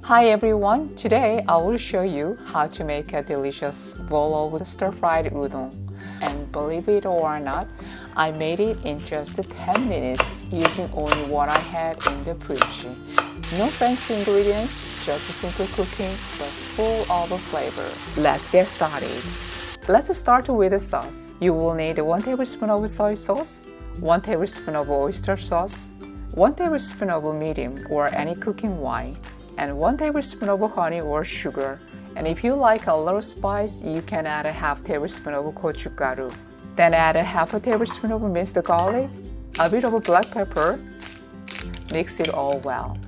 Hi everyone, today I will show you how to make a delicious bowl of stir-fried udon. And believe it or not, I made it in just 10 minutes using only what I had in the fridge. No fancy ingredients, just simple cooking but full of flavor. Let's get started. Let's start with the sauce. You will need 1 tablespoon of soy sauce, 1 tablespoon of oyster sauce, 1 tablespoon of medium or any cooking wine, and 1 tablespoon of honey or sugar. And if you like a little spice, you can add a half tablespoon of gochugaru. Then add a half a tablespoon of minced garlic, a bit of black pepper. Mix it all well.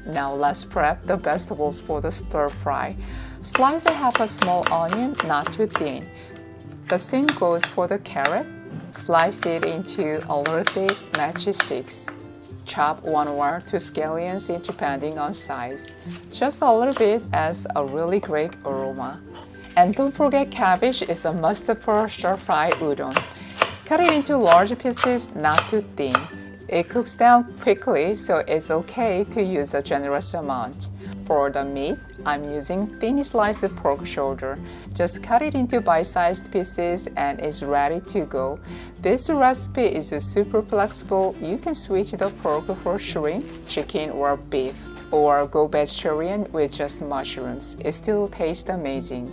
Now let's prep the vegetables for the stir fry. Slice a half a small onion, not too thin. The same goes for the carrot. Slice it into a little thick matchsticks. Chop 1 or 2 scallions in depending on size. Just a little bit adds a really great aroma. And don't forget, cabbage is a must for stir-fried udon. Cut it into large pieces, not too thin. It cooks down quickly, so it's okay to use a generous amount. For the meat, I'm using thin sliced pork shoulder. Just cut it into bite-sized pieces and it's ready to go. This recipe is super flexible. You can switch the pork for shrimp, chicken, or beef, or go vegetarian with just mushrooms. It still tastes amazing.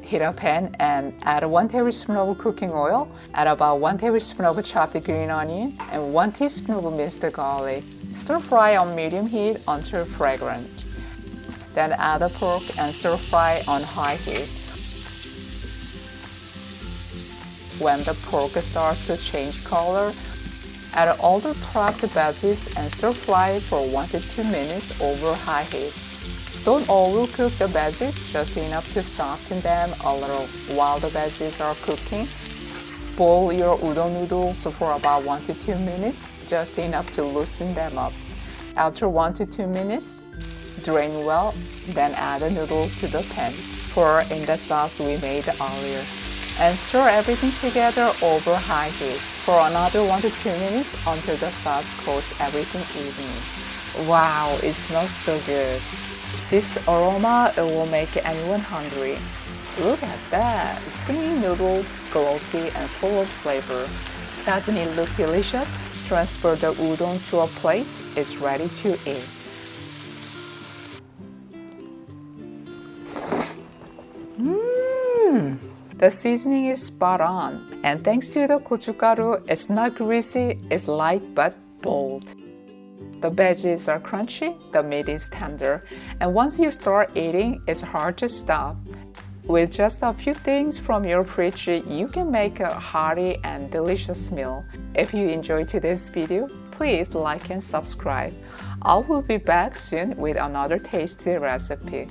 Heat a pan and add 1 tablespoon of cooking oil, add about 1 tablespoon of chopped green onion, and 1 teaspoon of minced garlic. Stir fry on medium heat until fragrant. Then add the pork and stir fry on high heat. When the pork starts to change color, add all the chopped veggies and stir fry for 1 to 2 minutes over high heat. Don't overcook the veggies, just enough to soften them a little while the veggies are cooking. Boil your udon noodles for about 1 to 2 minutes, just enough to loosen them up. After 1 to 2 minutes, drain well, then add the noodles to the pan. Pour in the sauce we made earlier. And stir everything together over high heat for another 1 to 2 minutes until the sauce coats everything evenly. Wow, it smells so good. This aroma will make anyone hungry. Look at that! Springy noodles, glossy and full of flavor. Doesn't it look delicious? Transfer the udon to a plate. It's ready to eat. The seasoning is spot on, and thanks to the gochugaru, it's not greasy, it's light but bold. The veggies are crunchy, the meat is tender, and once you start eating, it's hard to stop. With just a few things from your fridge, you can make a hearty and delicious meal. If you enjoyed today's video, please like and subscribe. I will be back soon with another tasty recipe.